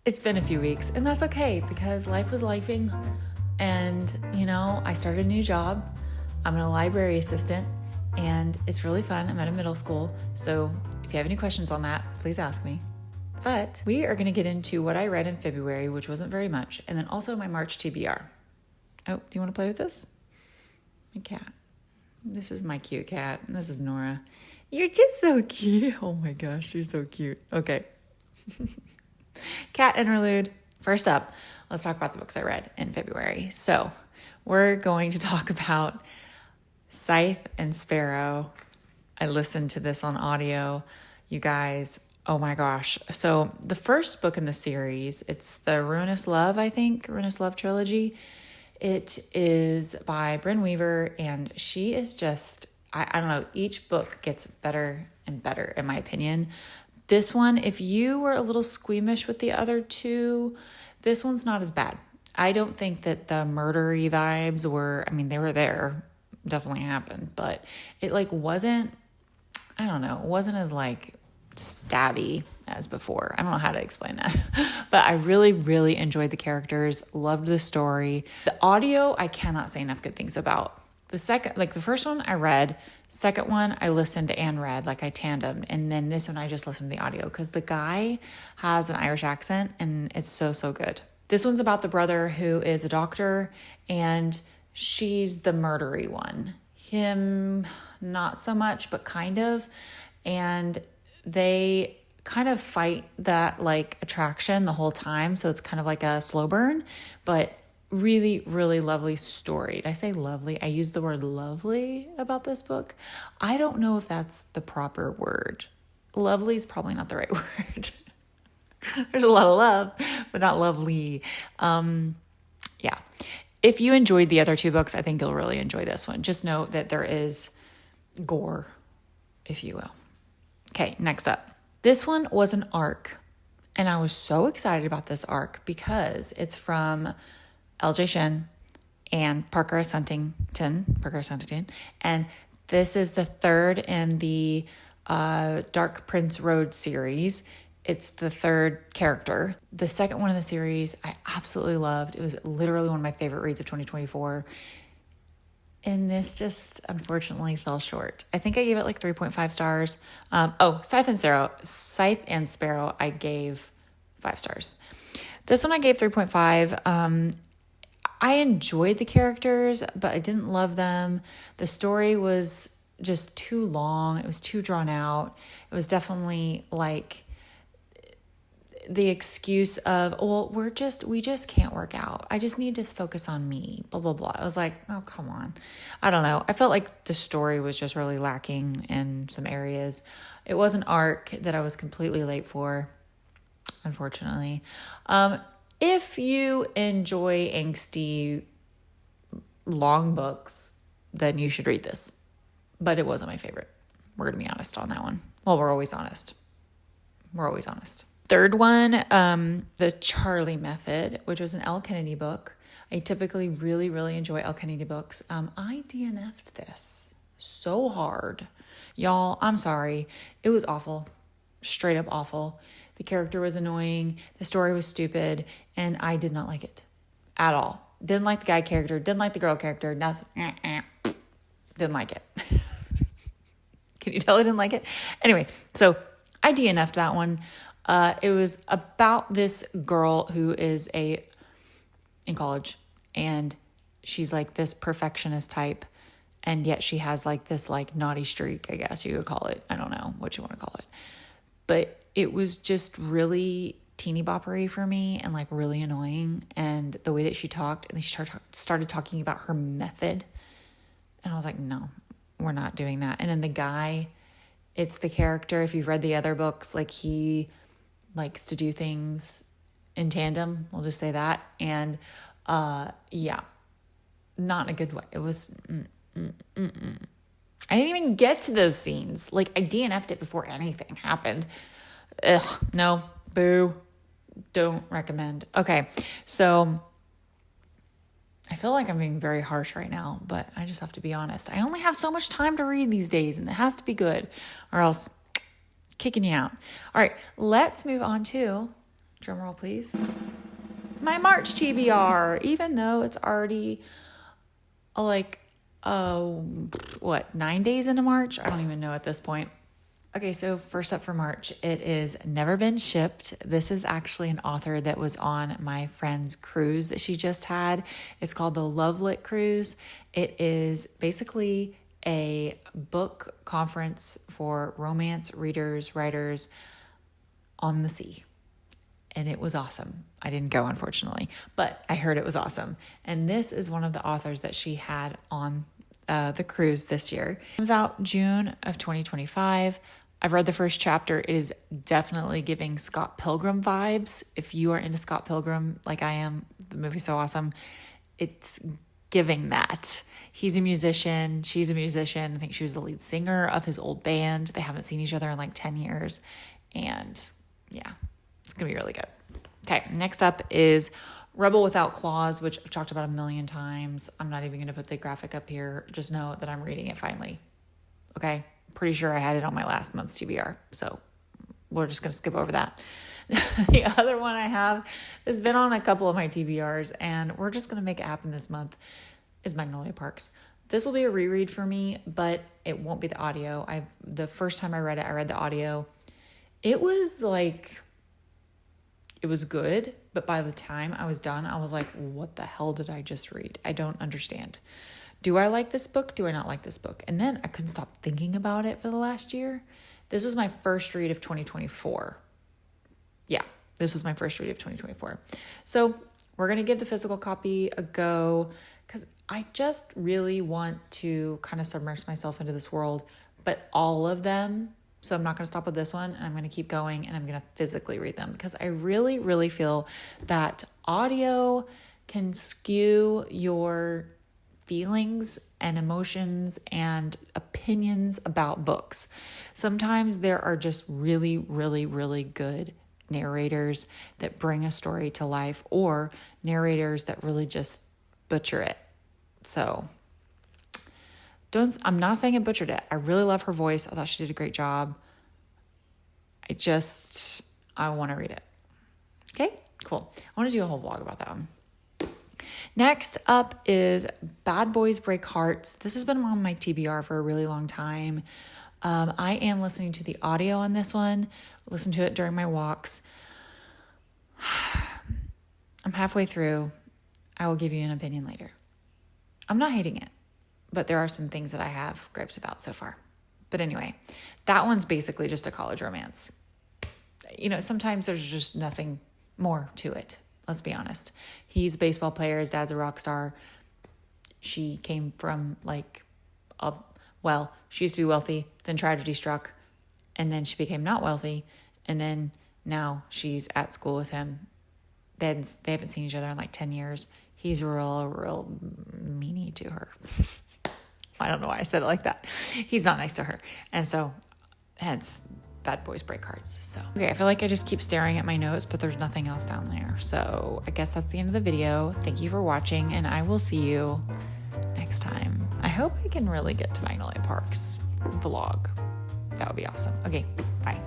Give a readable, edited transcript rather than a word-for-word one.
It's been a few weeks, and that's okay because life was lifing. And, I started a new job. I'm a library assistant, and it's really fun. I'm at a middle school. So if you have any questions on that, please ask me. But we are going to get into what I read in February, which wasn't very much, and then also my March TBR. Oh, do you want to play with this? My cat. This is my cute cat, and this is Nora. You're just so cute. Oh my gosh, you're so cute. Okay. Cat interlude. First up, let's talk about the books I read in February. So we're going to talk about Scythe and Sparrow. I listened to this on audio. You guys, oh my gosh. So the first book in the series, it's the Ruinous Love, I think, Ruinous Love trilogy. It is by Brynne Weaver, and she is just, I don't know, each book gets better and better, in my opinion. This one, if you were a little squeamish with the other two, this one's not as bad. I don't think that the murdery vibes were, they were there, definitely happened, but it wasn't, I don't know, it wasn't as stabby as before. I don't know how to explain that, but I really, really enjoyed the characters, loved the story. The audio, I cannot say enough good things about. The first one I read, second one I listened and read, I tandemed, and then this one I just listened to the audio because the guy has an Irish accent and it's so, so good. This one's about the brother who is a doctor and she's the murdery one. Him, not so much, but kind of. And they kind of fight that attraction the whole time. So it's kind of like a slow burn, but really, really lovely story. Did I say lovely? I used the word lovely about this book. I don't know if that's the proper word. Lovely is probably not the right word. There's a lot of love, but not lovely. Yeah. If you enjoyed the other two books, I think you'll really enjoy this one. Just note that there is gore, if you will. Okay, next up. This one was an arc, and I was so excited about this arc because it's from Shen and Parker Huntington, and this is the third in the Dark Prince Road series. It's the third character. The second one in the series I absolutely loved. It was literally one of my favorite reads of 2024. And this just unfortunately fell short. I think I gave it 3.5 stars. Scythe and Sparrow, I gave 5 stars. This one I gave 3.5. I enjoyed the characters, but I didn't love them. The story was just too long. It was too drawn out. It was definitely the excuse of, we just can't work out. I just need to focus on me, blah, blah, blah. I was like, oh, come on. I don't know. I felt like the story was just really lacking in some areas. It was an arc that I was completely late for, unfortunately. If you enjoy angsty long books, then you should read this. But it wasn't my favorite. We're going to be honest on that one. Well, we're always honest. Third one, The Charlie Method, which was an Elle Kennedy book. I typically really, really enjoy Elle Kennedy books. I DNF'd this so hard. Y'all, I'm sorry. It was awful. Straight up awful. The character was annoying. The story was stupid. And I did not like it at all. Didn't like the guy character. Didn't like the girl character. Nothing. Didn't like it. Can you tell I didn't like it? Anyway, so I DNF'd that one. It was about this girl who is in college, and she's this perfectionist type, and yet she has this naughty streak, I guess you could call it. I don't know what you want to call it, but it was just really teeny boppery for me and really annoying. And the way that she talked, and then she started talking about her method, and I was like, no, we're not doing that. And then the guy, it's the character. If you've read the other books, he likes to do things in tandem. We'll just say that. And yeah, not in a good way. It was, I didn't even get to those scenes. I DNF'd it before anything happened. Ugh, no, boo, don't recommend. Okay, so I feel like I'm being very harsh right now, but I just have to be honest. I only have so much time to read these days, and it has to be good, or else kicking you out. All right, let's move on to Drum roll, please. My March TBR, even though it's already 9 days into March? I don't even know at this point. Okay, so first up for March, it is Never Been Shipped. This is actually an author that was on my friend's cruise that she just had. It's called the Lovelit Cruise. It is basically a book conference for romance readers, writers on the sea. And it was awesome. I didn't go, unfortunately, but I heard it was awesome. And this is one of the authors that she had on the cruise this year. It comes out June of 2025. I've read the first chapter. It is definitely giving Scott Pilgrim vibes. If you are into Scott Pilgrim like I am, the movie's so awesome. It's giving that. He's a musician. She's a musician. I think she was the lead singer of his old band. They haven't seen each other in like 10 years. And yeah, it's going to be really good. Okay, next up is Rebel Without Claws, which I've talked about a million times. I'm not even going to put the graphic up here. Just know that I'm reading it finally. Okay? Pretty sure I had it on my last month's TBR, so we're just going to skip over that. The other one I have has been on a couple of my TBRs, and we're just going to make it happen this month, is Magnolia Parks. This will be a reread for me, but it won't be the audio. The first time I read it, I read the audio. It was good, but by the time I was done, I was like, what the hell did I just read? I don't understand. Do I like this book? Do I not like this book? And then I couldn't stop thinking about it for the last year. This was my first read of 2024. Yeah, this was my first read of 2024. So we're going to give the physical copy a go because I just really want to kind of submerge myself into this world, but all of them. So I'm not going to stop with this one, and I'm going to keep going, and I'm going to physically read them because I really, really feel that audio can skew your feelings and emotions and opinions about books. Sometimes there are just really, really, really good narrators that bring a story to life, or narrators that really just butcher it. So I'm not saying it butchered it. I really love her voice. I thought she did a great job. I want to read it. Okay, cool. I want to do a whole vlog about that one. Next up is Bad Boys Break Hearts. This has been on my TBR for a really long time. I am listening to the audio on this one. Listen to it during my walks. I'm halfway through. I will give you an opinion later. I'm not hating it, but there are some things that I have gripes about so far. But anyway, that one's basically just a college romance. Sometimes there's just nothing more to it. Let's be honest. He's a baseball player. His dad's a rock star. She came from she used to be wealthy, then tragedy struck, and then she became not wealthy, and then now she's at school with him. They haven't seen each other in 10 years. He's real meanie to her. I don't know why I said it like that. He's not nice to her. And so, hence, Bad Boys Break Hearts. So, okay, I feel like I just keep staring at my notes, but there's nothing else down there. So, I guess that's the end of the video. Thank you for watching, and I will see you next time. I hope I can really get to Magnolia Parks vlog. That would be awesome. Okay, bye.